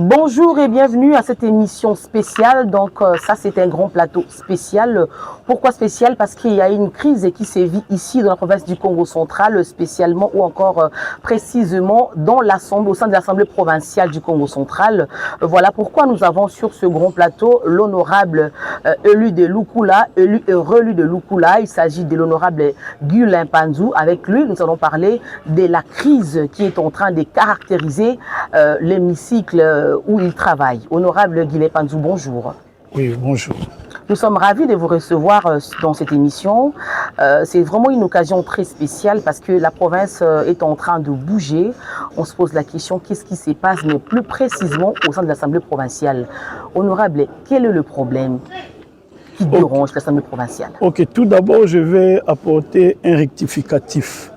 Bonjour et bienvenue à cette émission spéciale. Donc ça c'est un grand plateau spécial. Pourquoi spécial? Parce qu'il y a une crise qui sévit ici dans la province du Congo central, spécialement ou encore précisément dans l'Assemblée, au sein de l'Assemblée provinciale du Congo central. Voilà pourquoi nous avons sur ce grand plateau l'honorable élu de Lukula, élu et relu de Lukula. Il s'agit de l'honorable Gulin Panzou. Avec lui, nous allons parler de la crise qui est en train de caractériser l'hémicycle où il travaille. Honorable Gulin Panzou, bonjour. Oui, bonjour. Nous sommes ravis de vous recevoir dans cette émission. C'est vraiment une occasion très spéciale parce que la province est en train de bouger. On se pose la question, qu'est-ce qui se passe, mais plus précisément au sein de l'Assemblée provinciale. Honorable, quel est le problème qui dérange l'Assemblée provinciale? Ok, tout d'abord, je vais apporter un rectificatif.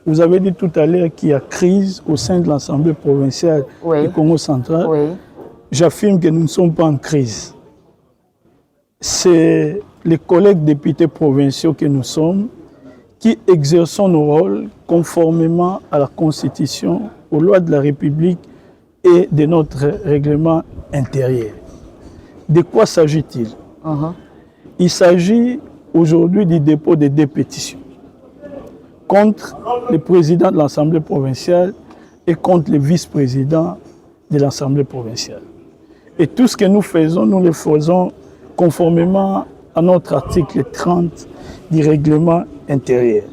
Vous avez dit tout à l'heure qu'il y a crise au sein de l'Assemblée provinciale du Congo central. Oui. J'affirme que nous ne sommes pas en crise. C'est les collègues députés provinciaux que nous sommes qui exerçons nos rôles conformément à la Constitution, aux lois de la République et de notre règlement intérieur. De quoi s'agit-il? Il s'agit aujourd'hui du dépôt de deux pétitions contre le président de l'Assemblée provinciale et contre le vice-président de l'Assemblée provinciale. Et tout ce que nous le faisons conformément à notre article 30 du règlement intérieur.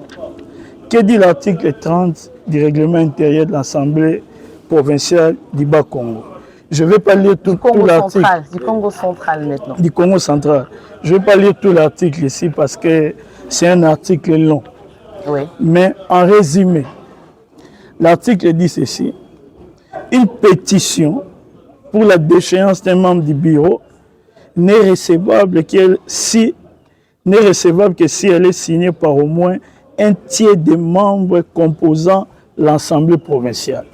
Que dit l'article 30 du règlement intérieur de l'Assemblée provinciale du Bas-Congo? Je ne vais pas lire tout l'article. Du Congo central maintenant. Du Congo central. Je ne vais pas lire tout l'article ici parce que c'est un article long. Oui. Mais en résumé, l'article dit ceci. Une pétition pour la déchéance d'un membre du bureau n'est recevable que si elle est signée par au moins un tiers des membres composant l'Assemblée provinciale.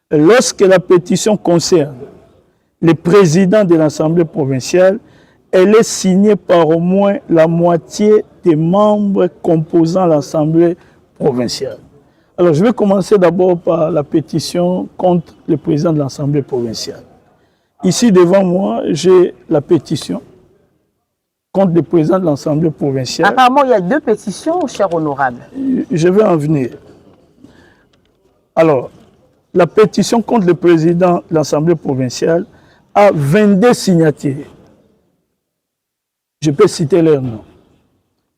Lorsque la pétition concerne le président de l'Assemblée provinciale, elle est signée par au moins la moitié des membres composant l'Assemblée provinciale. Alors, je vais commencer d'abord par la pétition contre le président de l'Assemblée provinciale. Ici, devant moi, j'ai la pétition contre le président de l'Assemblée provinciale. Apparemment, il y a deux pétitions, cher honorable. Je vais en venir. Alors, la pétition contre le président de l'Assemblée provinciale a 22 signatures. Je peux citer leurs noms.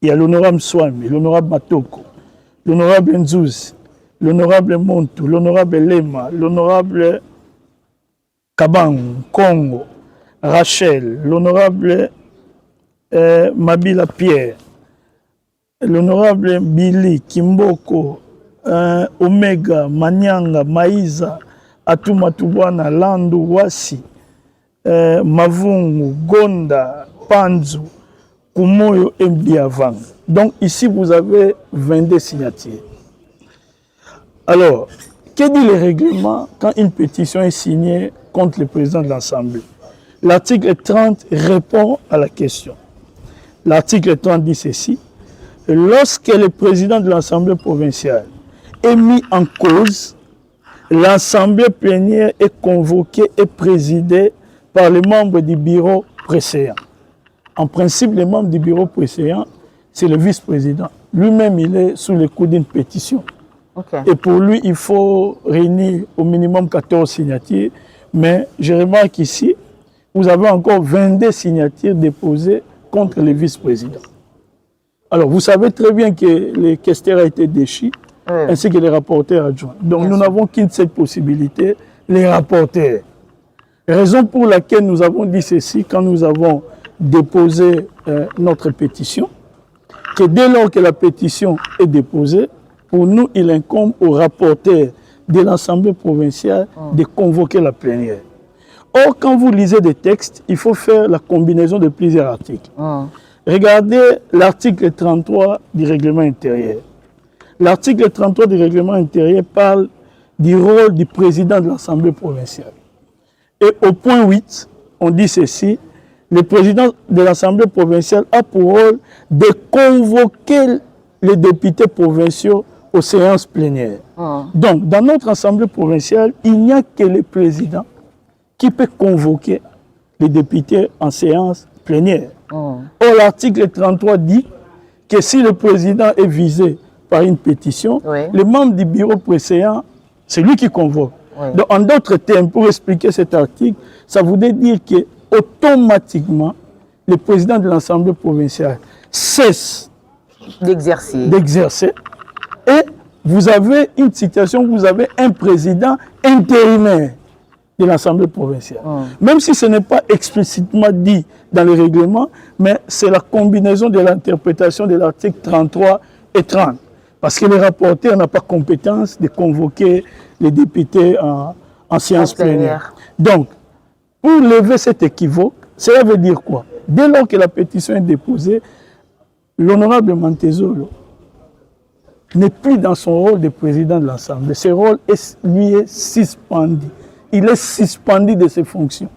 Il y a l'honorable Swami, l'honorable Matoko, l'honorable Nzouz, l'honorable Montou, l'honorable Lema, l'honorable Kabang, Congo, Rachel, l'honorable Mabila Pierre, l'honorable Billy, Kimboko, Omega, Manyanga, Maïza, Atumatubwana, Landu, Wasi, Mavungu, Gonda, Panzu, Kumoyo et Biavang. Donc ici, vous avez 22 signatures. Alors, que dit le règlement quand une pétition est signée contre le président de l'Assemblée? L'article 30 répond à la question. L'article 30 dit ceci. Lorsque le président de l'Assemblée provinciale est mis en cause, l'Assemblée plénière est convoquée et présidée par les membres du bureau précédent. En principe, les membres du bureau précédent, c'est le vice-président. Lui-même, il est sous le coup d'une pétition. Okay. Et pour lui, il faut réunir au minimum 14 signatures. Mais je remarque ici, vous avez encore 22 signatures déposées contre le vice-président. Alors, vous savez très bien que le questeur a été déchu, ainsi que les rapporteurs adjoints. Donc, nous n'avons qu'une seule possibilité, les rapporteurs. Raison pour laquelle nous avons dit ceci quand nous avons déposé notre pétition, que dès lors que la pétition est déposée, pour nous, il incombe aux rapporteurs de l'Assemblée provinciale de convoquer la plénière. Or, quand vous lisez des textes, il faut faire la combinaison de plusieurs articles. Regardez l'article 33 du règlement intérieur. L'article 33 du règlement intérieur parle du rôle du président de l'Assemblée provinciale. Et au point 8, on dit ceci, le président de l'Assemblée provinciale a pour rôle de convoquer les députés provinciaux aux séances plénières. Donc, dans notre Assemblée provinciale, il n'y a que le président qui peut convoquer les députés en séance plénière. Or, l'article 33 dit que si le président est visé par une pétition, les membres du bureau précédent, c'est lui qui convoque. Donc, en d'autres termes, pour expliquer cet article, ça voudrait dire que automatiquement, le président de l'Assemblée provinciale cesse d'exercer et vous avez une situation où vous avez un président intérimaire de l'Assemblée provinciale. Même si ce n'est pas explicitement dit dans le règlement, mais c'est la combinaison de l'interprétation de l'article 33 et 30. Parce que le rapporteur n'a pas compétence de convoquer les députés en séance plénière. Donc, pour lever cet équivoque, cela veut dire quoi? Dès lors que la pétition est déposée, l'honorable Mantezolo n'est plus dans son rôle de président de l'Assemblée. Ce rôle lui est suspendu. Il est suspendu de ses fonctions.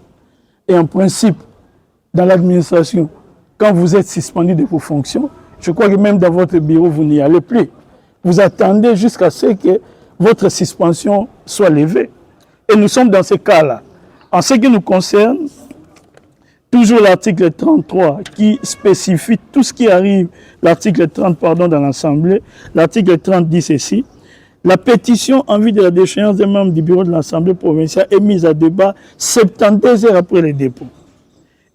Et en principe, dans l'administration, quand vous êtes suspendu de vos fonctions, je crois que même dans votre bureau, vous n'y allez plus. Vous attendez jusqu'à ce que votre suspension soit levée. Et nous sommes dans ce cas-là. En ce qui nous concerne, toujours l'article 33 qui spécifie tout ce qui arrive, l'article 30, pardon, dans l'Assemblée, l'article 30 dit ceci: la pétition en vue de la déchéance des membres du bureau de l'Assemblée provinciale est mise à débat 72 heures après le dépôt.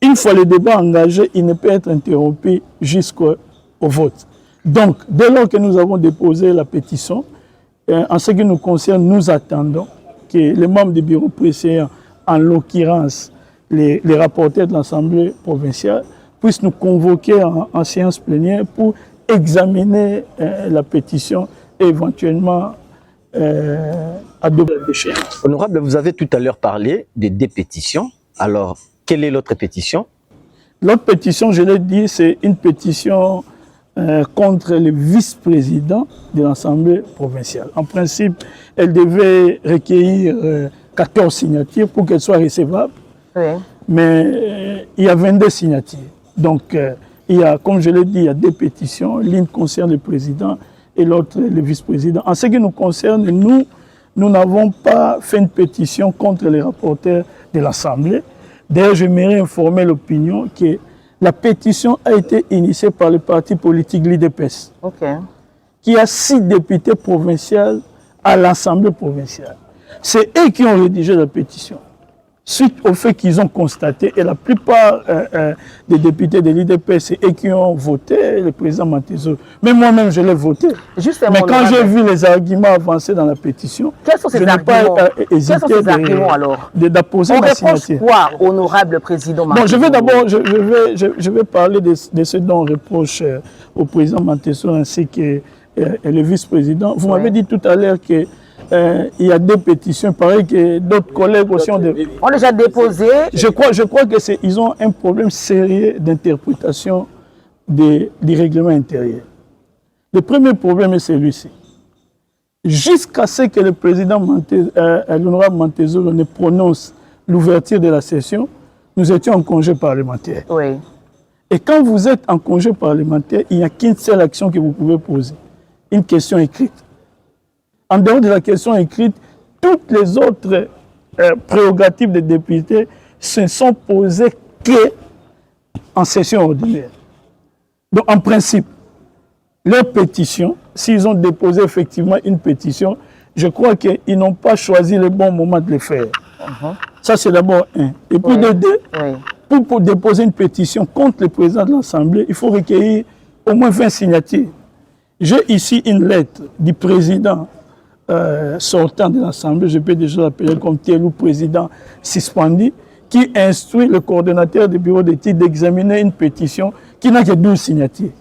Une fois le débat engagé, il ne peut être interrompu jusqu'au vote. Donc, dès lors que nous avons déposé la pétition, en ce qui nous concerne, nous attendons que les membres du bureau précédent, en l'occurrence les rapporteurs de l'Assemblée provinciale, puissent nous convoquer en séance plénière pour examiner la pétition et éventuellement adopter la déchéance. Honorable, vous avez tout à l'heure parlé de deux pétitions. Alors, quelle est l'autre pétition? L'autre pétition, je l'ai dit, c'est une pétition contre le vice-président de l'Assemblée provinciale. En principe, elle devait recueillir 14 signatures pour qu'elle soit recevable. Mais il y a 22 signatures. Donc, il y a, comme je l'ai dit, il y a deux pétitions. L'une concerne le président et l'autre le vice-président. En ce qui nous concerne, nous n'avons pas fait une pétition contre les rapporteurs de l'Assemblée. D'ailleurs, j'aimerais informer l'opinion que la pétition a été initiée par le parti politique l'IDPS, qui a 6 députés provinciaux à l'Assemblée provinciale. C'est eux qui ont rédigé la pétition, suite au fait qu'ils ont constaté, et la plupart des députés de l'IDPS, c'est eux qui ont voté le président Mantezolo. Mais moi-même, je l'ai voté. Mais quand j'ai vu les arguments avancés dans la pétition, je n'ai pas hésité d'apposer ma signature. Quoi, honorable président Mantezolo? Bon, je vais d'abord, je vais parler de ce dont on reproche au président Mantezolo ainsi que le vice-président. Vous m'avez dit tout à l'heure que il y a deux pétitions, pareil que d'autres collègues aussi ont déjà déposé. Je crois que ils ont un problème sérieux d'interprétation du règlement intérieur. Le premier problème est celui-ci. Jusqu'à ce que le président l'honorable Mantezolo ne prononce l'ouverture de la session, nous étions en congé parlementaire. Et quand vous êtes en congé parlementaire, il n'y a qu'une seule action que vous pouvez poser, une question écrite. En dehors de la question écrite, toutes les autres prérogatives des députés se sont posées qu'en session ordinaire. Donc, en principe, leur pétition, s'ils ont déposé effectivement une pétition, je crois qu'ils n'ont pas choisi le bon moment de le faire. Ça, c'est d'abord un. Et puis, de deux, pour déposer une pétition contre le président de l'Assemblée, il faut recueillir au moins 20 signatures. J'ai ici une lettre du président sortant de l'Assemblée, je peux déjà l'appeler comme tel ou président suspendu, qui instruit le coordonnateur du bureau d'études d'examiner une pétition qui n'a que 12 signatures.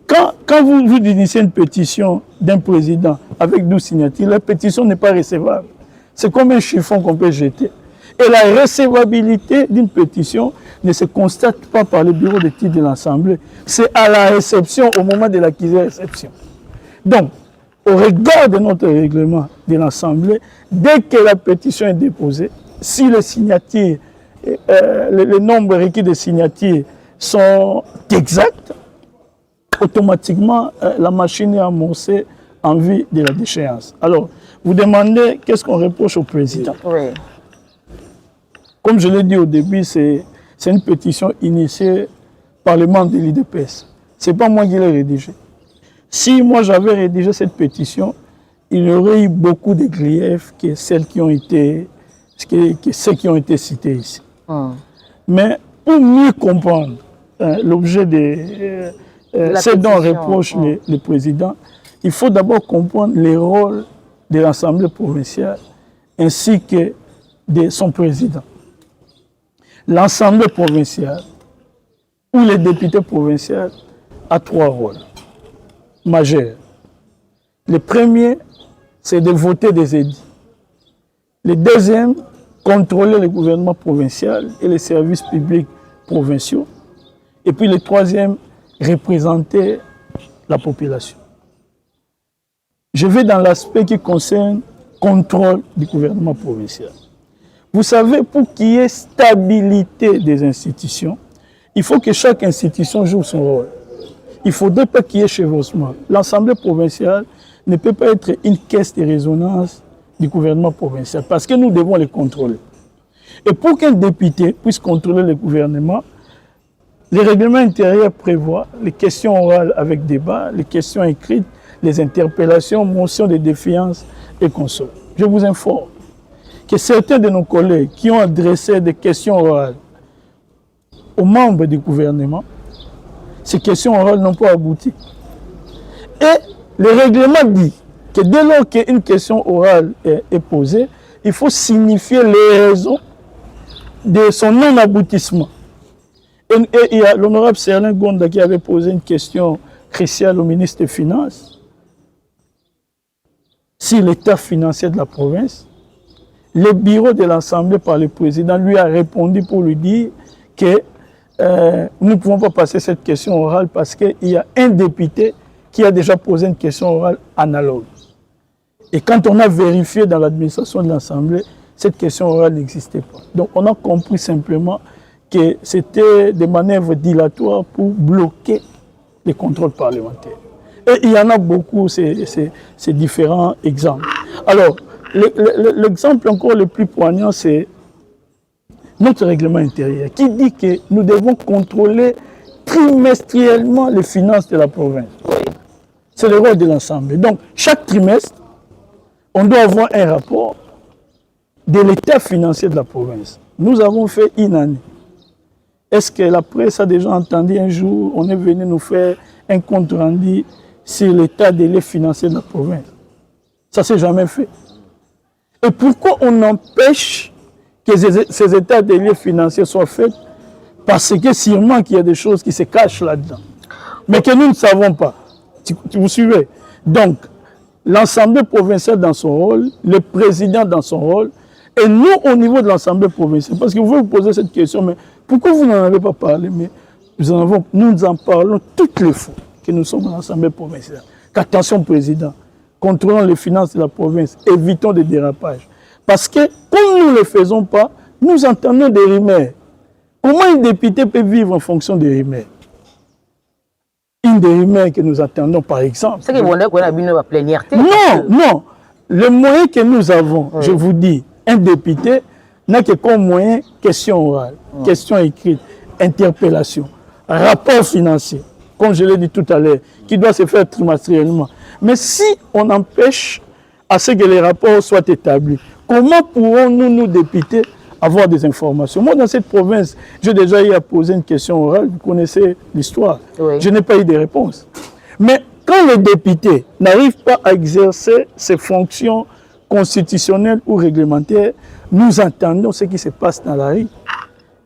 Quand vous initiez une pétition d'un président avec 12 signatures, la pétition n'est pas recevable. C'est comme un chiffon qu'on peut jeter. Et la recevabilité d'une pétition ne se constate pas par le bureau d'études de l'Assemblée. C'est à la réception, au moment de l'acquisition-réception. Donc, au regard de notre règlement de l'Assemblée, dès que la pétition est déposée, si les signatures, le nombre requis de signatures sont exacts, automatiquement, la machine est amorcée en vue de la déchéance. Alors, vous demandez qu'est-ce qu'on reproche au président. Comme je l'ai dit au début, c'est une pétition initiée par les membres de l'IDPS. Ce n'est pas moi qui l'ai rédigée. Si moi j'avais rédigé cette pétition, il y aurait eu beaucoup de griefs que ceux qui ont été cités ici. Mais pour mieux comprendre l'objet de ce dont reproche le président, il faut d'abord comprendre les rôles de l'Assemblée provinciale ainsi que de son président. L'Assemblée provinciale ou les députés provinciaux a 3 rôles majeurs. Le premier, c'est de voter des édits. Le deuxième, contrôler le gouvernement provincial et les services publics provinciaux. Et puis le troisième, représenter la population. Je vais dans l'aspect qui concerne le contrôle du gouvernement provincial. Vous savez, pour qu'il y ait stabilité des institutions, il faut que chaque institution joue son rôle. Il ne faudrait pas qu'il y ait chevauchement. L'Assemblée provinciale ne peut pas être une caisse de résonance du gouvernement provincial parce que nous devons les contrôler. Et pour qu'un député puisse contrôler le gouvernement, le règlement intérieur prévoit les questions orales avec débat, les questions écrites, les interpellations, motions de défiance et consorts. Je vous informe que certains de nos collègues qui ont adressé des questions orales aux membres du gouvernement, ces questions orales n'ont pas abouti. Et le règlement dit que dès lors qu'une question orale est posée, il faut signifier les raisons de son non-aboutissement. Et il y a l'honorable Serlin Gonda qui avait posé une question cruciale au ministre des Finances sur l'état financier de la province. Le bureau de l'Assemblée par le président lui a répondu pour lui dire que nous ne pouvons pas passer cette question orale parce qu'il y a un député qui a déjà posé une question orale analogue. Et quand on a vérifié dans l'administration de l'Assemblée, cette question orale n'existait pas. Donc on a compris simplement que c'était des manœuvres dilatoires pour bloquer les contrôles parlementaires. Et il y en a beaucoup, ces différents exemples. Alors, l'exemple encore le plus poignant, c'est notre règlement intérieur qui dit que nous devons contrôler trimestriellement les finances de la province. C'est le rôle de l'Assemblée. Donc, chaque trimestre, on doit avoir un rapport de l'état financier de la province. Nous avons fait une année. Est-ce que la presse a déjà entendu un jour, on est venu nous faire un compte rendu sur l'état de l'état financier de la province? Ça ne s'est jamais fait. Et pourquoi on empêche que ces états de liens financiers soient faits? Parce que sûrement qu'il y a des choses qui se cachent là-dedans, mais que nous ne savons pas. Vous suivez? Donc, l'Assemblée provinciale dans son rôle, le président dans son rôle, et nous au niveau de l'Assemblée provinciale. Parce que vous vous posez cette question, mais pourquoi vous n'en avez pas parlé? Mais nous en parlons toutes les fois que nous sommes dans l'Assemblée provinciale. Qu'attention, président, contrôlons les finances de la province, évitons des dérapages. Parce que, comme nous ne le faisons pas, nous entendons des rumeurs. Comment un député peut vivre en fonction des rumeurs? Une des rumeurs que nous attendons, par exemple. C'est que vous avez une plénière. Non. Le moyen que nous avons, je vous dis, un député n'a que comme moyen question orale, question écrite, interpellation, rapport financier, comme je l'ai dit tout à l'heure, qui doit se faire trimestriellement. Mais si on empêche à ce que les rapports soient établis, comment pourrons-nous, nous députés, avoir des informations? Moi, dans cette province, j'ai déjà eu à poser une question orale, vous connaissez l'histoire. Oui. Je n'ai pas eu de réponse. Mais quand le député n'arrive pas à exercer ses fonctions constitutionnelles ou réglementaires, nous entendons ce qui se passe dans la rue.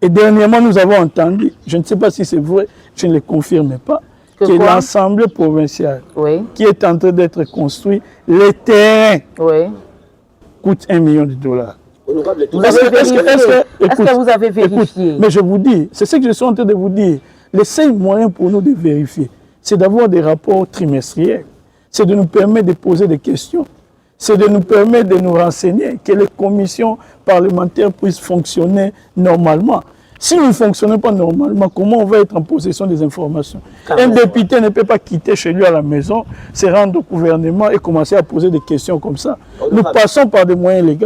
Et dernièrement, nous avons entendu, je ne sais pas si c'est vrai, je ne le confirme pas, que l'Assemblée provinciale, qui est en train d'être construite, les terrains coûtent $1 million. Est-ce que vous avez vérifié? Mais je vous dis, c'est ce que je suis en train de vous dire. Le seul moyen pour nous de vérifier, c'est d'avoir des rapports trimestriels. C'est de nous permettre de poser des questions. C'est de nous permettre de nous renseigner, que les commissions parlementaires puissent fonctionner normalement. Si nous ne fonctionnons pas normalement, comment on va être en possession des informations? Un député ne peut pas quitter chez lui à la maison, se rendre au gouvernement et commencer à poser des questions comme ça. Nous passons par des moyens légaux.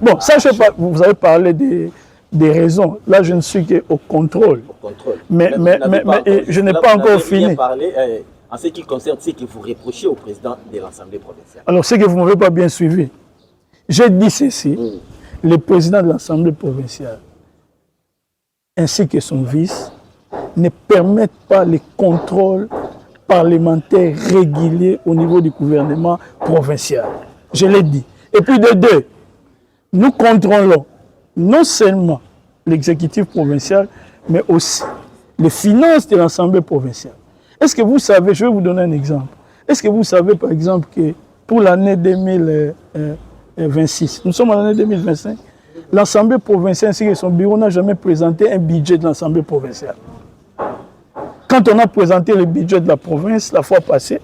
Bon, ça, je sais pas, vous avez parlé des raisons. Là, je ne suis qu'au contrôle. Mais je n'ai pas encore fini. En ce qui concerne ce que vous reprochez au président de l'Assemblée provinciale. Alors, c'est que vous ne m'avez pas bien suivi. J'ai dit ceci. Le président de l'Assemblée provinciale, ainsi que son vice, ne permettent pas les contrôles parlementaires réguliers au niveau du gouvernement provincial. Je l'ai dit. Et puis de deux, nous contrôlons non seulement l'exécutif provincial, mais aussi les finances de l'Assemblée provinciale. Est-ce que vous savez, je vais vous donner un exemple. Est-ce que vous savez par exemple que pour l'année 2026, nous sommes en l'année 2025, l'Assemblée provinciale ainsi que son bureau n'a jamais présenté un budget de l'Assemblée provinciale. Quand on a présenté le budget de la province la fois passée,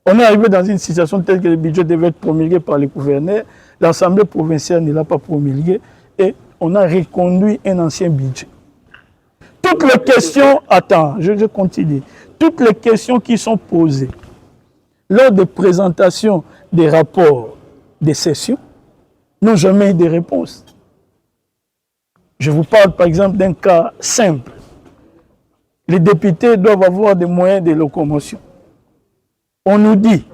on est arrivé dans une situation telle que le budget devait être promulgué par le gouverneur, l'Assemblée provinciale ne l'a pas promulgué et on a reconduit un ancien budget. Toutes les questions, attends, je continue, toutes les questions qui sont posées lors de présentation des rapports des sessions n'ont jamais eu de réponse. Je vous parle par exemple d'un cas simple. Les députés doivent avoir des moyens de locomotion. On nous dit,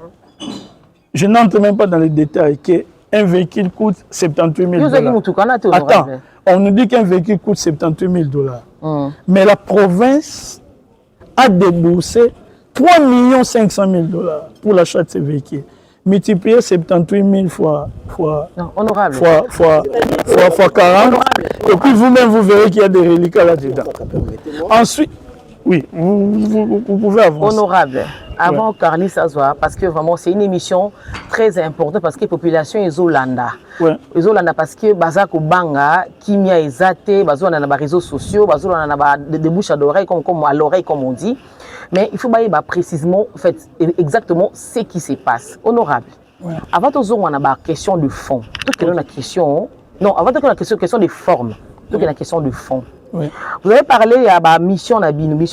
je n'entre même pas dans les détails, qu'un véhicule coûte 78 000 $. Attends, on nous dit qu'un véhicule coûte 78 000 $. Mais la province a déboursé 3 500 000 $ pour l'achat de ces véhicules. Multiplier 78 000 fois 40. Et puis vous-même, vous verrez qu'il y a des reliquats là-dedans. Ensuite, oui, vous pouvez avancer. Honorable, avant Carly Sazwa, parce que vraiment c'est une émission très importante parce que la population est Zolanda. Les Zolanda parce que Bazako Banga, Kimia Ezate, Bazolanda na réseaux sociaux, Bazolanda na de bouche à l'oreille comme à l'oreille comme on dit. Mais il faut bah précisément, en fait, exactement ce qui se passe. Honorable. Avant de on a une question de fond. Tout est la question. Non, avant de la question de forme. Tout est la question de fond. Vous avez parlé de la mission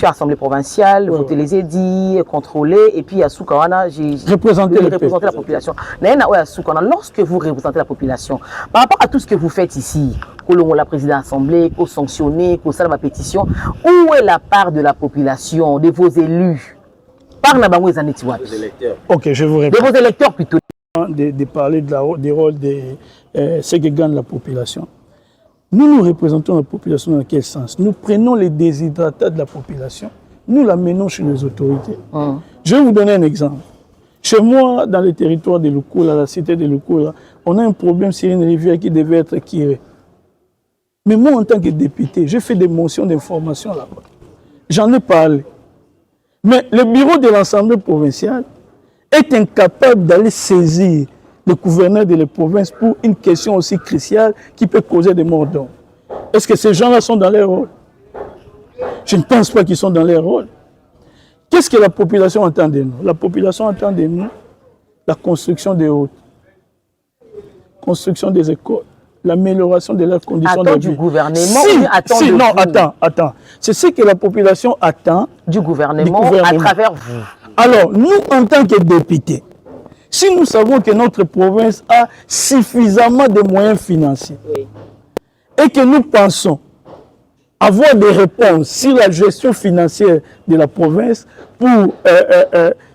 Assemblée provinciale, vous les avez dit, contrôler, et puis à Soukawana, j'ai représenté la population. Lorsque vous représentez la population, par rapport à tout ce que vous faites ici, la présidente de l'Assemblée, qu'on sanctionne, qu'on salve la pétition, où est la part de la population, de vos élus? Par Nabangou et Zanetiwap. Ok, je vous réponds. De vos électeurs plutôt. De parler des rôles de ce que gagne la population. Nous représentons la population dans quel sens? Nous prenons les déshydratats de la population, nous l'amenons chez les autorités. Je vais vous donner un exemple. Chez moi, dans le territoire de Lukoula, la cité de Lukoula, on a un problème sur une rivière qui devait être kirée. Mais moi, en tant que député, j'ai fait des motions d'information là-bas. J'en ai parlé. Mais le bureau de l'Assemblée provinciale est incapable d'aller saisir le gouverneur de la province pour une question aussi cruciale qui peut causer des morts d'hommes. Est-ce que ces gens-là sont dans leur rôle? Je ne pense pas qu'ils sont dans leur rôle. Qu'est-ce que la population attend de nous? La population attend de nous la construction des routes, construction des écoles, l'amélioration de leurs conditions de vie. Du gouvernement attends. C'est ce que la population attend du gouvernement à travers vous. Alors, nous, en tant que députés, si nous savons que notre province a suffisamment de moyens financiers et que nous pensons avoir des réponses sur la gestion financière de la province pour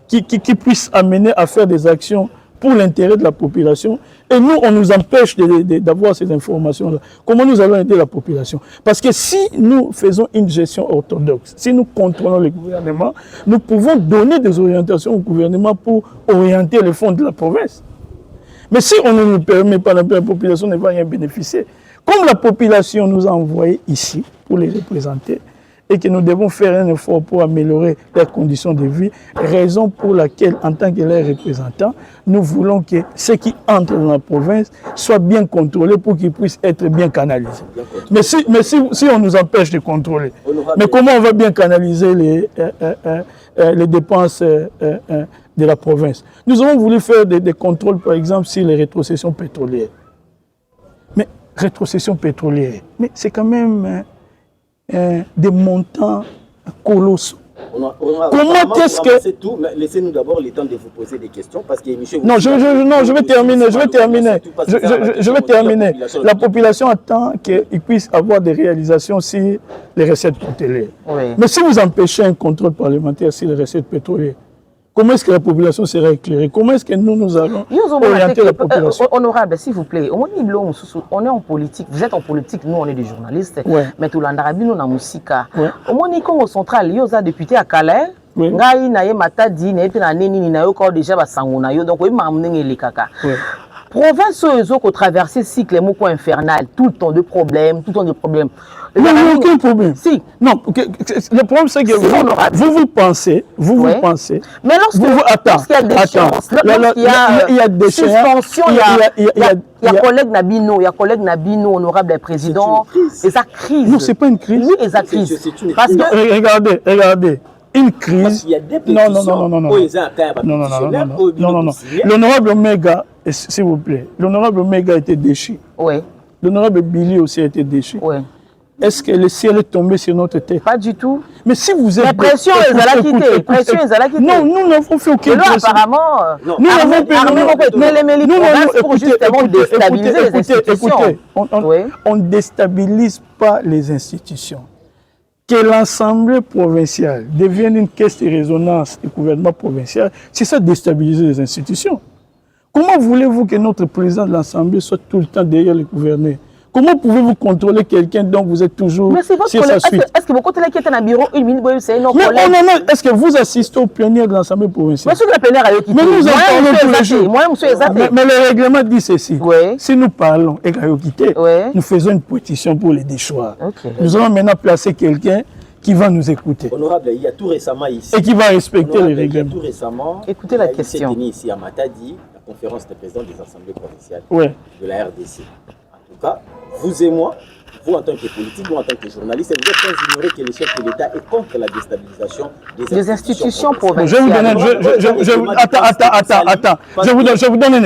qui puisse amener à faire des actions pour l'intérêt de la population, et nous, on nous empêche d'avoir ces informations-là. Comment nous allons aider la population? Parce que si nous faisons une gestion orthodoxe, si nous contrôlons le gouvernement, nous pouvons donner des orientations au gouvernement pour orienter les fonds de la province. Mais si on ne nous permet pas, la population ne va rien bénéficier. Comme la population nous a envoyés ici pour les représenter, et que nous devons faire un effort pour améliorer leurs conditions de vie, raison pour laquelle, en tant que leurs représentants, nous voulons que ceux qui entrent dans la province soient bien contrôlés pour qu'ils puissent être bien canalisés. Mais si on nous empêche de contrôler, mais comment on va bien canaliser les dépenses de la province? Nous avons voulu faire des contrôles, par exemple, sur les rétrocessions pétrolières. Mais rétrocession pétrolière. Mais c'est quand même des montants colossaux. Comment est-ce que... Tout, laissez-nous d'abord le temps de vous poser des questions parce que non, je vais terminer. La population attend qu'il puisse avoir des réalisations sur les recettes pétrolières. Oui. Mais si vous empêchez un contrôle parlementaire sur les recettes pétrolières, comment est-ce que la population sera éclairée? Comment est-ce que nous allons orienter la population? Honorable, s'il vous plaît, on est en politique, vous êtes en politique, nous on est des journalistes, mais tout l'andarabi nous na musika. Au moins, Congo central, il y a député à Calais, ngai na ye matadi, na ye na neni na yo ko déjà basango na yo, donc oui m'amener les caca. Province où qu'on traverse cycle moko infernal, tout le temps de problèmes, Non, aucun problème. Si. Non, le problème c'est que vous pensez. Mais lorsqu'il y a des chances, il y a des suspensions, il y a collègue Nabino, honorable président, et ça crise. Non, c'est pas une crise. Oui, et ça crise. Parce que regardez. Une crise. Non. L'honorable Omega, s'il vous plaît, l'honorable Omega a été déchu. Oui. L'honorable Billy aussi a été déchu. Oui. Est-ce que le ciel est tombé sur notre tête? Pas du tout. Mais si vous êtes... La pression, ils allaient quitter. Non, nous n'avons fait aucune pression. Apparemment, nous n'avons pas... pour justement déstabiliser les institutions. Écoutez, on ne déstabilise pas les institutions. Que l'Assemblée provinciale devienne une caisse de résonance du gouvernement provincial, c'est ça déstabiliser les institutions. Comment voulez-vous que notre président de l'Assemblée soit tout le temps derrière le gouverneur? Comment pouvez-vous contrôler quelqu'un dont vous êtes toujours sur sa suite? Est-ce que vous contrôlez qui est dans un bureau, une minute, c'est non? Non, est-ce que vous assistez aux plénières de l'Assemblée provinciale? Monsieur le plénière a quitté. Mais nous en parlons tous les jours. Moi, monsieur Ezaté. Mais le règlement dit ceci. Si nous parlons et qu'il a quitté, nous faisons une pétition pour les déchoir. Nous allons maintenant placer quelqu'un qui va nous écouter. Honorable, il y a tout récemment ici. Et qui va respecter les règlements. Tout récemment, écoutez la question. Il ici à Matadi, la conférence des présidents des assemblées provinciales de la RDC. En tout cas, vous et moi, vous en tant que politique, vous en tant que journaliste, vous êtes sans ignorer que le chef de l'État est contre la déstabilisation des institutions provinciales. Attends. Je vous donne un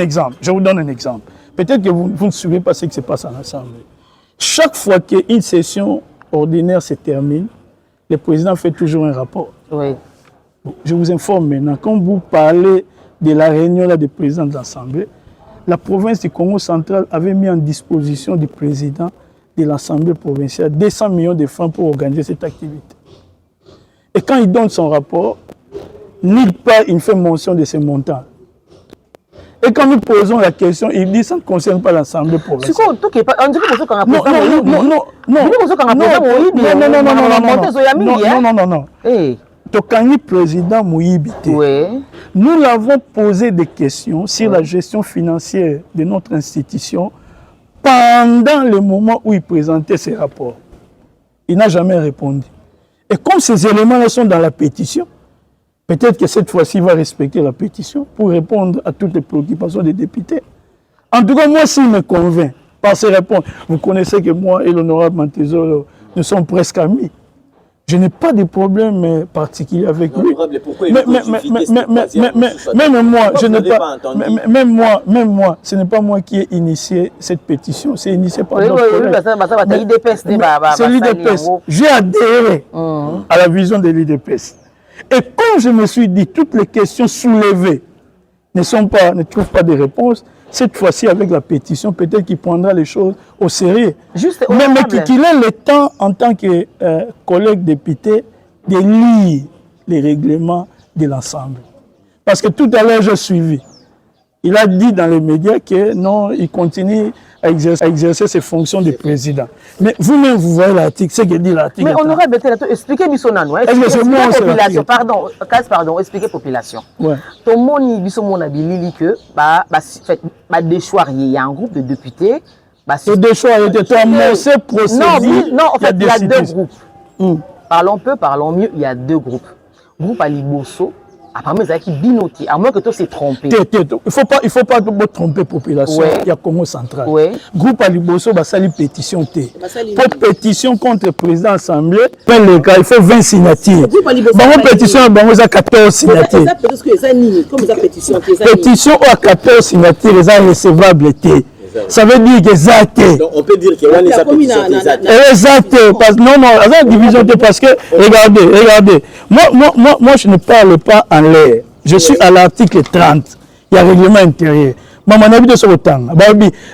exemple. Peut-être que vous ne suivez pas ce qui se passe à l'Assemblée. Chaque fois qu'une session ordinaire se termine, le président fait toujours un rapport. Oui. Je vous informe maintenant, quand vous parlez de la réunion là, des présidents de l'Assemblée, la province du Congo central avait mis en disposition du président de l'Assemblée provinciale 200 millions de francs pour organiser cette activité. Et quand il donne son rapport, nulle part il fait mention de ces montants. Et quand nous posons la question, il dit que ça ne concerne pas l'Assemblée provinciale. On dit que Tokani président Mouyibité. Nous l'avons posé des questions sur la gestion financière de notre institution pendant le moment où il présentait ses rapports. Il n'a jamais répondu. Et comme ces éléments-là sont dans la pétition, peut-être que cette fois-ci, il va respecter la pétition pour répondre à toutes les préoccupations des députés. En tout cas, moi, s'il me convainc par ses réponses, vous connaissez que moi et l'honorable Mantezolo, nous sommes presque amis. Je n'ai pas de problème particulier avec lui. Même moi, ce n'est pas moi qui ai initié cette pétition, c'est initié par d'autres collègues. C'est l'IDPS. J'ai adhéré à la vision de l'IDPS. Et quand je me suis dit, toutes les questions soulevées ne trouvent pas de réponse, cette fois-ci, avec la pétition, peut-être qu'il prendra les choses au sérieux. Mais qu'il ait le temps, en tant que collègue député, de lire les règlements de l'Assemblée. Parce que tout à l'heure, j'ai suivi. Il a dit dans les médias que non, il continue à exercer ses fonctions de président. Mais vous-même, vous voyez l'article, c'est ce que dit l'article. Mais on aurait expliqué Bissonano. Pardon, expliquez population. Tout le monde dit que il y a un groupe de députés. Le déchoir était amorcé procédure. Non, en fait, il y a deux groupes. Parlons peu, parlons mieux, il y a deux groupes. Groupe Aliboso. Après, qui binoté, à moins que tout s'est trompé. Il faut pas tromper la population. Il y a Congo central. Groupe Aliboso, une pétition. Pour pétition contre le président de l'Assemblée, il faut 20 signatures. Une pétition à 14 signatures. Pétition à 14 signatures, c'est recevable. Ça veut dire que ça donc on peut dire que on les non, la division parce que, regardez, moi je ne parle pas en l'air. Je suis à l'article 30, il y a règlement intérieur.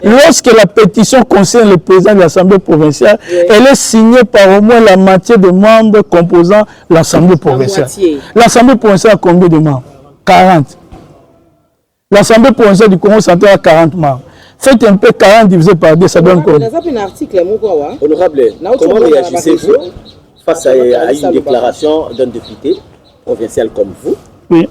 Lorsque la pétition concerne le président de l'Assemblée provinciale, elle est signée par au moins la moitié des membres composant l'Assemblée provinciale. L'Assemblée provinciale a combien de membres? 40. L'Assemblée provinciale du Congo central a 40 membres. Faites un peu 40 divisé par 2, ça donne quoi? Honorable, comment réagissez-vous face à une déclaration d'un député provincial comme vous,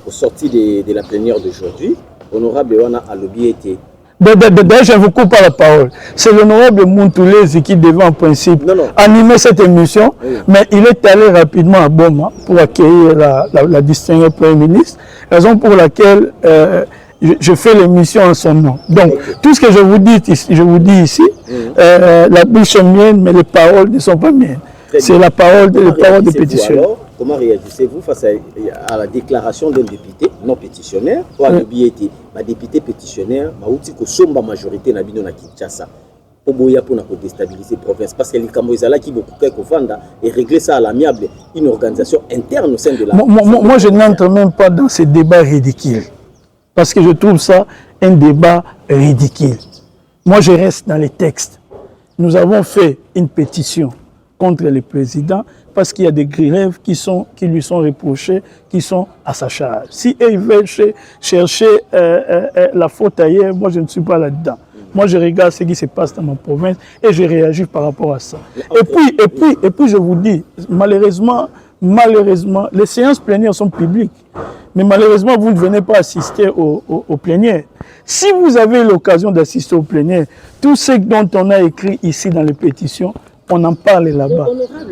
au sorti de la plénière d'aujourd'hui? Honorable Wana Alobi était. D'ailleurs, je ne vous coupe pas la parole. C'est l'honorable Mountoulezi qui devait en principe animer cette émission, mais il est allé rapidement à Boma pour accueillir la distinguée Premier ministre, raison pour laquelle je fais l'émission en son nom. Donc, tout ce que je vous dis ici, la bouche est mienne, mais les paroles ne sont pas miennes. C'est la parole des pétitionnaires. Comment réagissez-vous face à la déclaration d'un député non pétitionnaire ou à l'objet ma député pétitionnaire, ma outil que somba majorité na bino na Kinshasa pour déstabiliser la province parce que les Camerounais qui beaucoup et régler ça à l'amiable, une organisation interne au sein de la. Moi, je n'entre même pas dans ces débats ridicules parce que je trouve ça un débat ridicule. Moi, je reste dans les textes. Nous avons fait une pétition contre le président parce qu'il y a des grèves qui lui sont reprochées, qui sont à sa charge. Si ils veulent chercher la faute ailleurs, moi je ne suis pas là-dedans. Moi je regarde ce qui se passe dans ma province et je réagis par rapport à ça. Et puis je vous dis, malheureusement, les séances plénières sont publiques. Mais malheureusement, vous ne venez pas assister aux plénières. Si vous avez l'occasion d'assister aux plénières, tout ce dont on a écrit ici dans les pétitions, on en parle là-bas,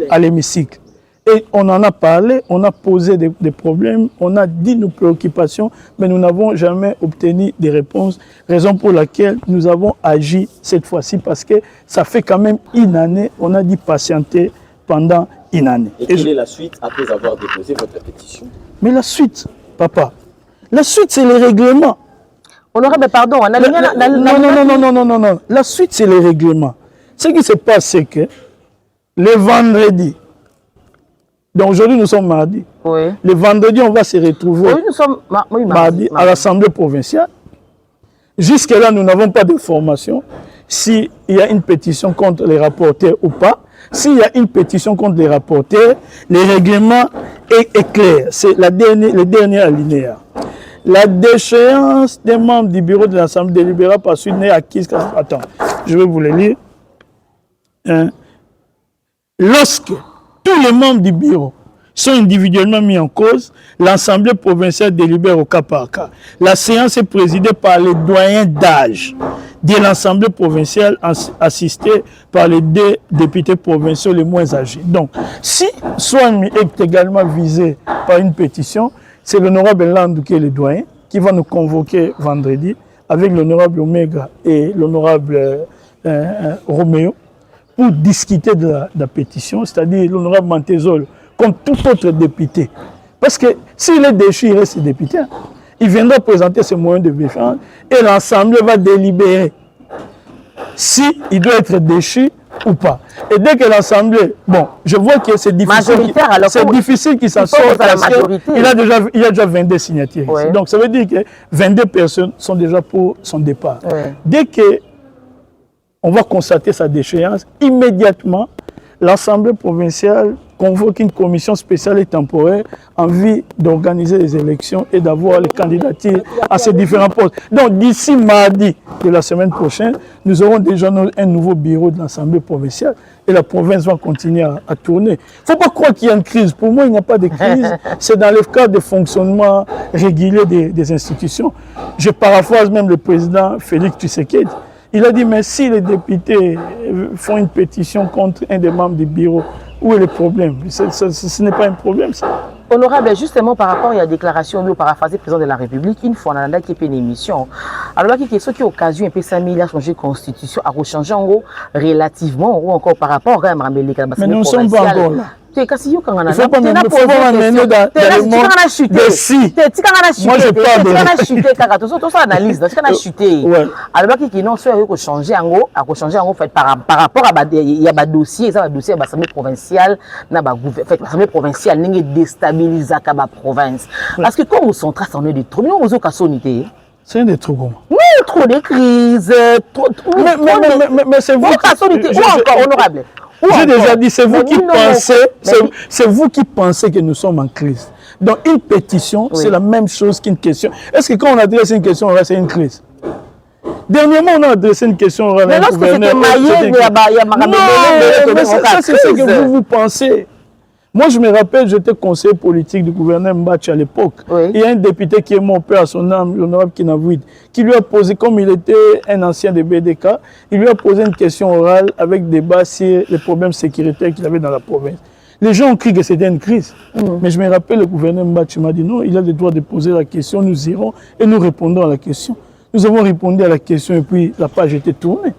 à l'hémicycle. Et on en a parlé, on a posé des problèmes, on a dit nos préoccupations, mais nous n'avons jamais obtenu des réponses. Raison pour laquelle nous avons agi cette fois-ci, parce que ça fait quand même une année, on a dit patienter pendant une année. Et quelle est la suite après avoir déposé votre pétition? Mais la suite, papa, la suite c'est les règlements. Honorable, pardon, non. La suite c'est les règlements. Ce qui se passe, c'est que le vendredi, donc aujourd'hui nous sommes mardi, le vendredi on va se retrouver mardi à l'Assemblée provinciale. Jusque-là, nous n'avons pas d'information s'il y a une pétition contre les rapporteurs ou pas. S'il y a une pétition contre les rapporteurs, le règlement est clair. C'est le dernier alinéa. La déchéance des membres du bureau de l'Assemblée délibérera par suite n'est acquise. Attends, je vais vous le lire. Lorsque tous les membres du bureau sont individuellement mis en cause, l'Assemblée provinciale délibère au cas par cas. La séance est présidée par les doyens d'âge de l'Assemblée provinciale assistés par les deux députés provinciaux les moins âgés. Donc, si Swami est également visé par une pétition, c'est l'honorable Landou qui est le doyen qui va nous convoquer vendredi avec l'honorable Omega et l'honorable Roméo pour discuter de la pétition, c'est-à-dire l'honorable Mantezol, comme tout autre député. Parce que s'il est déchu, il reste député. Il viendra présenter ses moyens de défense et l'Assemblée va délibérer s'il doit être déchu ou pas. Et dès que l'Assemblée, bon, je vois que c'est difficile qu'il s'en sorte parce qu'il y a déjà 22 signatures ici. Donc ça veut dire que 22 personnes sont déjà pour son départ. Dès que on va constater sa déchéance, immédiatement, l'Assemblée provinciale convoque une commission spéciale et temporaire en vue d'organiser les élections et d'avoir les candidatures à ces différents postes. Donc, d'ici mardi de la semaine prochaine, nous aurons déjà un nouveau bureau de l'Assemblée provinciale et la province va continuer à tourner. Il ne faut pas croire qu'il y a une crise. Pour moi, il n'y a pas de crise. C'est dans le cadre de fonctionnement régulier des institutions. Je paraphrase même le président Félix Tshisekedi. Il a dit, mais si les députés font une pétition contre un des membres du bureau, où est le problème? Ce n'est pas un problème, ça. Honorable, justement, par rapport à la déclaration de paraphraser le président de la République, une fois, on a qui fait une émission. Alors, il y a quelque chose qui a occasion, un peu ça, il a changé de constitution, a changé en gros, relativement, ou encore par rapport à mais nous ne sommes pas encore là. Il ne faut pas m'amener dans le monde de si. Moi, je parle de par rapport à des dossiers, dossier de l'Assemblée provinciale, l'Assemblée provinciale n'est déstabilisée à la province. Parce que quand on centre, ça en est des trous. Nous, on a c'est des trous. Oui, trop de crises. Mais c'est vous. Honorable. J'ai déjà dit, c'est vous qui pensez, c'est vous qui pensez que nous sommes en crise. Donc une pétition, c'est la même chose qu'une question. Est-ce que quand on adresse une question, c'est une crise? Dernièrement, on a adressé une question orale. Mais lorsque c'était maillé, il y a mais ça, c'est ce que vous pensez. Moi, je me rappelle, j'étais conseiller politique du gouverneur Mbatch à l'époque. Il y a un député qui est mon père à son âme, l'honorable Kinavouid, qui lui a posé, comme il était un ancien de BDK, il lui a posé une question orale avec débat sur les problèmes sécuritaires qu'il avait dans la province. Les gens ont cru que c'était une crise. Mais je me rappelle, le gouverneur Mbatch m'a dit non, il a le droit de poser la question, nous irons et nous répondons à la question. Nous avons répondu à la question et puis la page était tournée.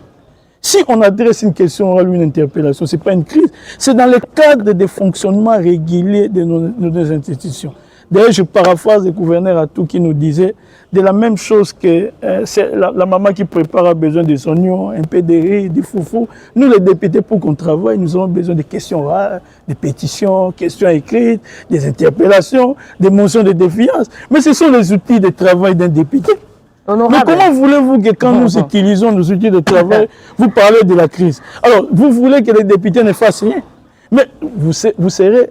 Si on adresse une question orale ou une interpellation, ce n'est pas une crise. C'est dans le cadre des fonctionnements réguliers de nos institutions. D'ailleurs, je paraphrase le gouverneur Atou qui nous disait de la même chose que c'est la maman qui prépare a besoin des oignons, un peu de riz, du foufou. Nous, les députés, pour qu'on travaille, nous avons besoin de questions orales, des pétitions, questions écrites, des interpellations, des motions de défiance. Mais ce sont les outils de travail d'un député. Honorable. Mais comment voulez-vous que quand nous utilisons nos outils de travail, vous parlez de la crise? Alors, vous voulez que les députés ne fassent rien. Mais vous serez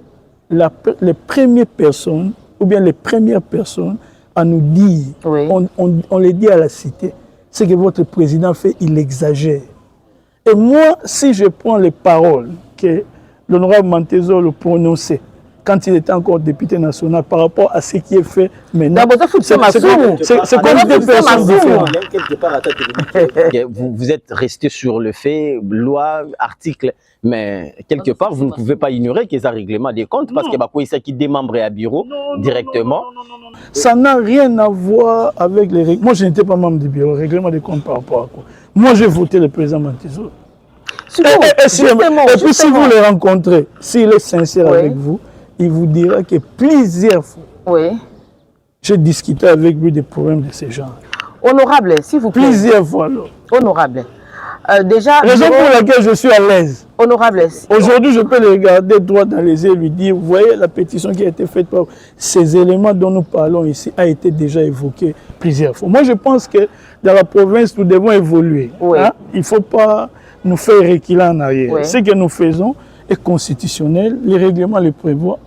les premières personnes, ou bien les premières personnes à nous dire, on les dit à la cité, ce que votre président fait, il exagère. Et moi, si je prends les paroles que l'honorable Mantezo le prononçait, quand il était encore député national par rapport à ce qui est fait maintenant. C'est comme deux personnes différentes. Vous êtes resté sur le fait, loi, article, mais quelque part, vous ne pouvez pas ignorer qu'il y a un règlement des comptes parce que c'est qui démembre à bureau directement. Ça n'a rien à voir avec les règlements. Moi, je n'étais pas membre du bureau. Règlement des comptes par rapport à quoi? Moi, j'ai voté le président Mantezo. Et puis, si vous le rencontrez, s'il est sincère avec vous, il vous dira que plusieurs fois, j'ai discuté avec lui des problèmes de ces gens. Honorable, s'il vous plaît. Plusieurs fois. Alors. Honorable. Déjà. Raison pour laquelle je suis à l'aise. Honorable. Aujourd'hui, je peux le regarder droit dans les yeux et lui dire, vous voyez, la pétition qui a été faite par ces éléments dont nous parlons ici a été déjà évoqué plusieurs fois. Moi, je pense que dans la province, nous devons évoluer. Hein? Il ne faut pas nous faire reculer en arrière. Ce que nous faisons est constitutionnel, les règlements le prévoient.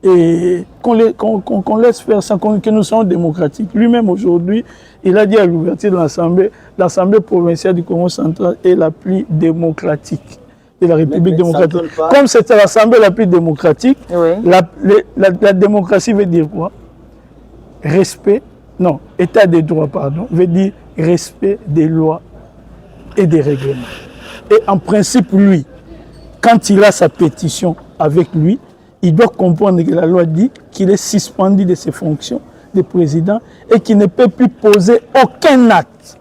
Et qu'on laisse faire ça, que nous sommes démocratiques. Lui-même aujourd'hui, il a dit à l'ouverture de l'Assemblée provinciale du Congo central est la plus démocratique de la République démocratique. Comme c'est l'Assemblée la plus démocratique, la démocratie veut dire quoi? Respect, non, état des droits, pardon, veut dire respect des lois et des règlements. Et en principe, lui, quand il a sa pétition avec lui, il doit comprendre que la loi dit qu'il est suspendu de ses fonctions de président et qu'il ne peut plus poser aucun acte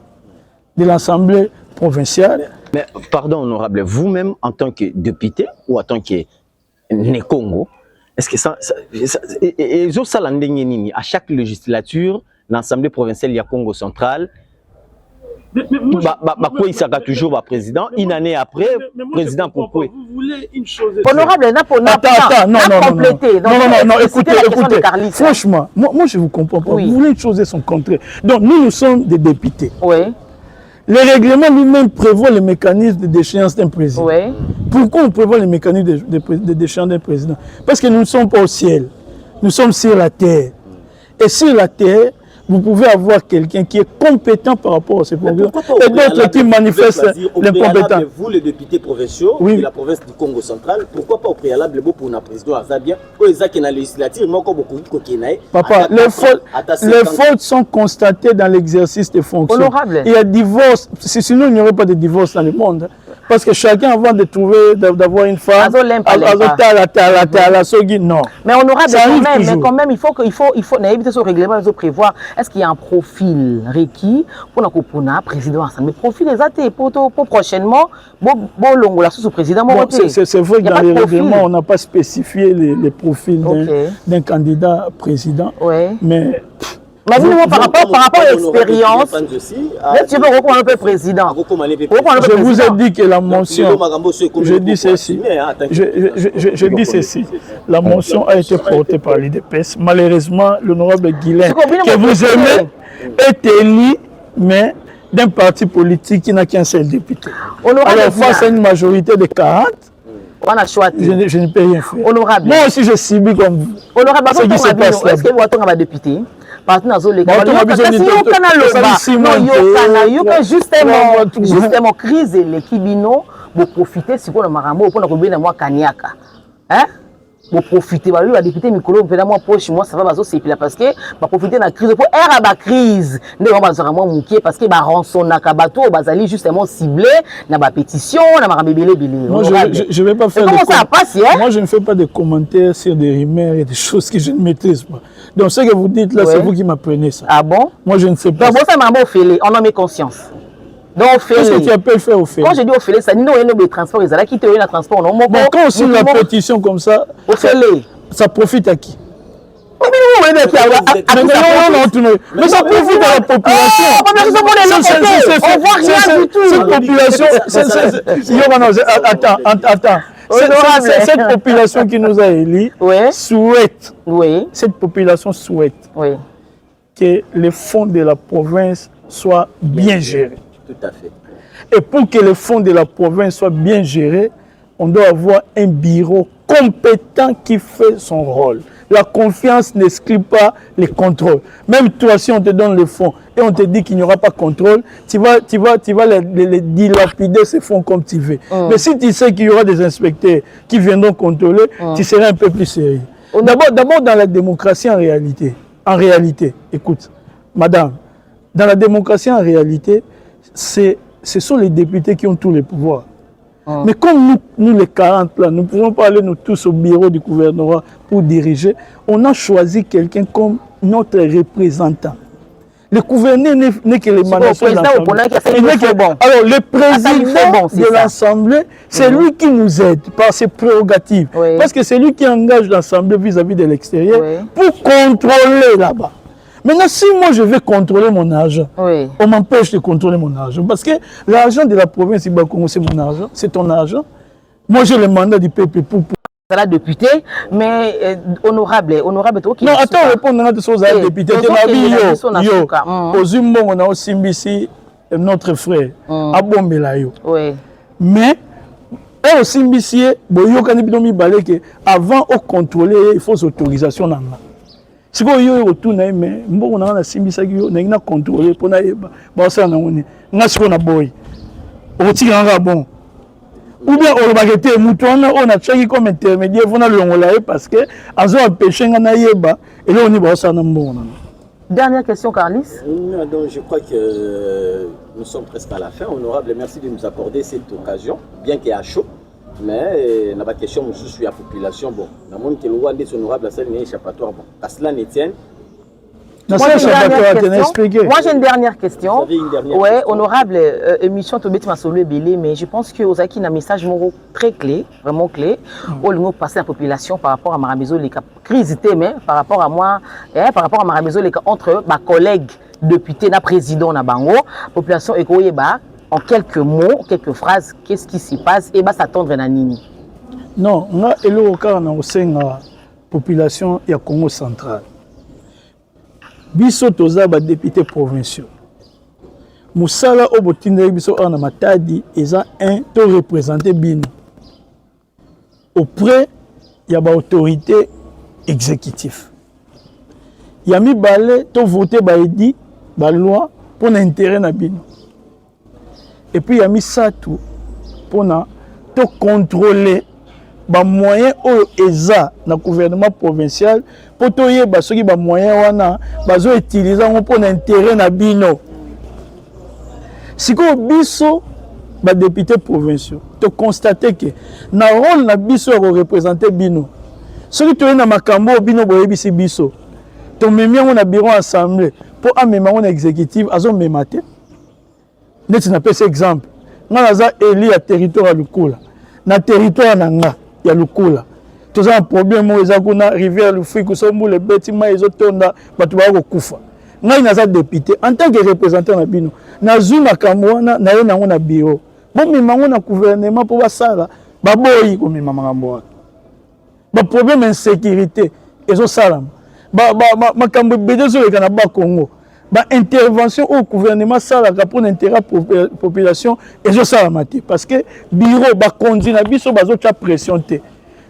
de l'Assemblée provinciale. Mais pardon, honorable, vous-même en tant que député ou en tant que Congo, est-ce que à chaque législature, l'Assemblée provinciale, il y a Congo central, il sera toujours président, une année après, président pourquoi? Vous voulez une chose. Honorable, non, écoutez, franchement, moi je ne vous comprends pas. Vous voulez une chose et son contraire. Donc nous sommes des députés. Le règlement lui-même prévoit le mécanisme de déchéance d'un président. Pourquoi on prévoit le mécanisme de déchéance d'un président? Parce que nous ne sommes pas au ciel, nous sommes sur la terre. Et sur la terre, vous pouvez avoir quelqu'un qui est compétent par rapport à ces problèmes et d'autres qui manifestent l'incompétence. Vous, les députés provinciaux de la province du Congo central, pourquoi pas au préalable pour un président Azabien ou les actes dans la législature, mais encore beaucoup de Papa, les fautes sont constatées dans l'exercice des fonctions. Honorable. Il y a divorce, sinon il n'y aurait pas de divorce dans le monde. parce que chacun avant de trouver, d'avoir une femme, non. Mais on aura quand même, il faut éviter ce règlement, il faut prévoir. Est-ce qu'il y a un profil requis pour le président? Mais profil exact pour prochainement, bon, sous président. C'est vrai que dans les règlements, on n'a pas spécifié les profils d'un candidat président. Mais par rapport à l'expérience, tu veux reprendre un peu président. Je vous ai dit que la mention, je dis ceci, la mention a été portée par l'IDPS. Malheureusement, l'honorable Guilain, que vous aimez, est élu, mais d'un parti politique qui n'a qu'un seul député. Alors face à une majorité de 40, on a choisi. Je ne peux rien faire. Honorable. Moi aussi, je subis comme vous. Honorable, est-ce que vous avez un député? Justement, crise l'équibino, vous profitez si vous avez un Kanyaka. Hein? Vous profitez, lui, le député Mikolo, vous moi poche, moi ça va parce que vous profitez de la crise pour la crise. Nous allons vraiment mouquer parce que rançon nakabato, bazali justement ciblé, na ba pétition, na ma bébélé bélé. Moi je vais pas faire. Comment ça passe, hein? Moi je ne fais pas de commentaires sur des rumeurs et des choses que je ne maîtrise pas. Donc ce que vous dites là, c'est vous qui m'apprenez ça. Ah bon? Moi je ne sais pas. Donc ça m'a bon fait, on en met conscience. Donc, qu'est-ce que tu appelles faire au fait? Quand je dis au fait, ça n'y a pas de transport, ils ont quitté le transport. Bon, quand on signe la pétition comme ça, ça profite à qui? Mais ça profite à la population. On voit rien du tout. Cette population, attends. Cette population qui nous a élus souhaite, cette population souhaite que les fonds de la province soient bien gérés. Tout à fait. Et pour que les fonds de la province soient bien gérés, on doit avoir un bureau compétent qui fait son rôle. La confiance n'exclut pas les contrôles. Même toi, si on te donne les fonds et on te dit qu'il n'y aura pas de contrôle, tu vas les dilapider ces fonds comme tu veux. Mais si tu sais qu'il y aura des inspecteurs qui viendront contrôler, tu seras un peu plus sérieux. D'abord, dans la démocratie en réalité, écoute, madame, dans la démocratie en réalité, ce sont les députés qui ont tous les pouvoirs. Mais comme nous les 40 là, nous ne pouvons pas aller nous tous au bureau du gouvernement pour diriger, on a choisi quelqu'un comme notre représentant. Le gouverneur n'est que l'émanation de l'Assemblée. Alors le président de l'Assemblée, c'est lui qui nous aide par ses prérogatives. Parce que c'est lui qui engage l'Assemblée vis-à-vis de l'extérieur pour contrôler là-bas. Maintenant, si moi je vais contrôler mon argent, on m'empêche de contrôler mon argent. Parce que l'argent de la province, c'est mon argent, c'est ton argent. Moi j'ai le mandat du peuple pour... la député, mais honorable, toi non, attends, répondre à des choses à député. On a aussi ici notre frère, Abombelayo. Mais, aussi ici, avant de contrôler, il faut l'autorisation. Si vous avez retour, mais on a contrôlé pour bon. Ou bien on va arrêter on a checké comme intermédiaire parce que ils ont empêché et là on y va bon. Dernière question, Carlis. Donc je crois que nous sommes presque à la fin. Honorable, merci de nous accorder cette occasion, bien qu'il y ait chaud. Mais la question je suis à la population. Bon, dans le monde qui est honorable, la scène est échappatoire. Bon, à cela n'étienne. Moi j'ai une dernière question. Ouais, honorable, émission Tobet Masolo Belé, mais je pense que Ozaki a un message très clé, vraiment clé, où nous passer à la population par rapport à Maramezo les crise mais par rapport à moi, par rapport à Maramezo les entre ma collègue député, na président na bango, population écoyé en quelques mots, quelques phrases, qu'est-ce qui s'y passe et s'attendre à nini. Non, on a élo au sein de la population ya Congo central. Biso toza ba député provinciaux. Musala obotinda biso na matadi eza un to représenter bino auprès ya ba autorité exécutive. Ya mi balé to voter ba edi ba loi pour intérêt na bino. Et puis ya mi satu pour na to contrôler ba moyen oyo eza na gouvernement provincial pour toyeba soki ba moyen wana bazo utiliser ngo pour intérêt na bino. Siko biso ba députés provinciaux to constater que na rôle na biso ko représenter bino soki to na makambo bino boyebisi biso to memiango na bureau assemblée pour amemango na exécutive azo memate neti na pesa exemple nga naza élu ya territoire ya Lukula na territoire na nga ya Lukula toza un problème eza kuna rivière Lufiku sombule betima ezotonda bato ba ko kufa ngai naza député en tant que représentant na bino nazwi makambo wana na ye nango na bureau bomemango na gouvernement mpo basala baboyi komema makambo wana baproblème insécurité ezosalama makambo ebele ezoleka na bakongo intervention au gouvernement salaka pour l'intérêt population ezosalama te parce que bureau bakonzi na biso bazotya pression te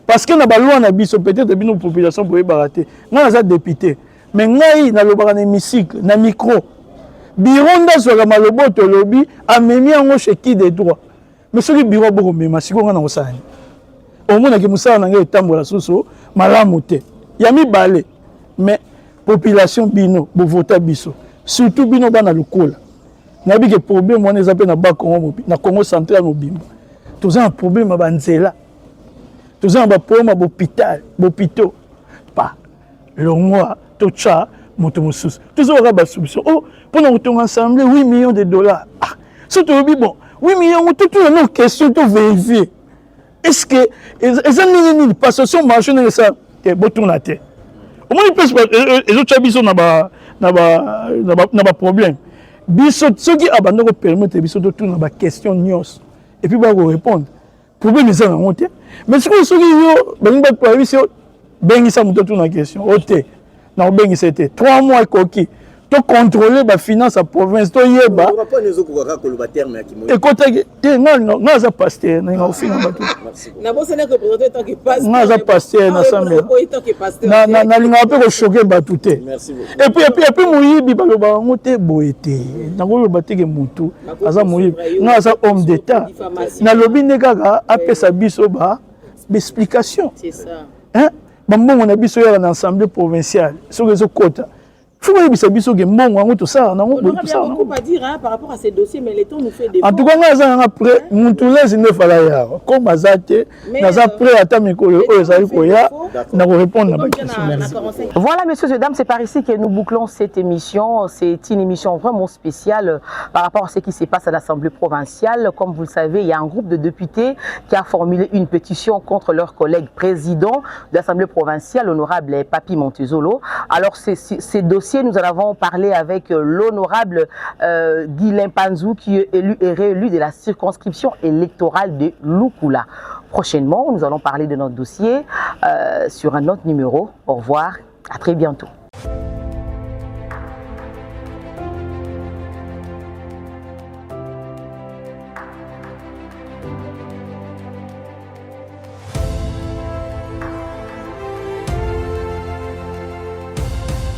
parce que na baloi na biso peut-être bino population boyebaka te ngai naza député mais ngai nalobaka na hémicycle na micro bureau ndazwaka malobo tolobi amemi yango chez qui des droits mais soki bureau bokomema sikoyo ngai nakosala nini omonaki mosala na ngai etambola susu malamu te ya mibale mais population bino bovota biso surtout bino bana Lukula nayebi ke problème wana eza mpe na bakongo na Congo central mobimba toza na problème ya banzela toza na baproblème ya bopitau pa longwa totya moto mosusu toza kaka basolution o mpona kotonga ensemble 8 millions de dollars so tolobi bon 8 millions totuna no question to vérifier est-ce que eza ndenge nini passation marché ndenge esa te botuna te omoni mpe ezotya biso na baproblème biso soki abanda kopermettre biso totuna baquestion nyonso epuis bakorépondre problème eza nango te mais sikoyo soki yo balingi bato biso bengisa moto tuna question o te na kobengisa ete 3 mois ekoki to contrôler bafinance ya province toyeba ekotaki te nga aza pasteur nalinga kofinga bato nga aza pasteur na samela nalingaka mpe koshoke bato te epuis moyibi balobaka yango te boye te nakoloba teke motu aza moyibi nga aza homme d'état nalobi nde kaka apesa biso baexplication bambongo na biso yaka na assemblée provinciale soki ezokota faut que biso ke mbongo yango tosala nango boye tosala nango. On peut pas dire par rapport à ces dossiers, mais les temps nous fait des. En tout cas, nga za après mutulezi ne fala ya comme azate naza prêt à ta mikolo oyo ezali koya na ko répondre na question. Voilà, messieurs et dames, c'est par ici que nous bouclons cette émission. C'est une émission vraiment spéciale par rapport à ce qui se passe à l'Assemblée provinciale. Comme vous le savez, il y a un groupe de députés qui a formulé une pétition contre leur collègue président de l'Assemblée provinciale, l'honorable Papi Montezolo. Alors, ces dossiers, nous en avons parlé avec l'honorable Guilain Panzou, qui est élu et réélu de la circonscription électorale de Lukula. Prochainement, nous allons parler de notre dossier sur un autre numéro. Au revoir, à très bientôt.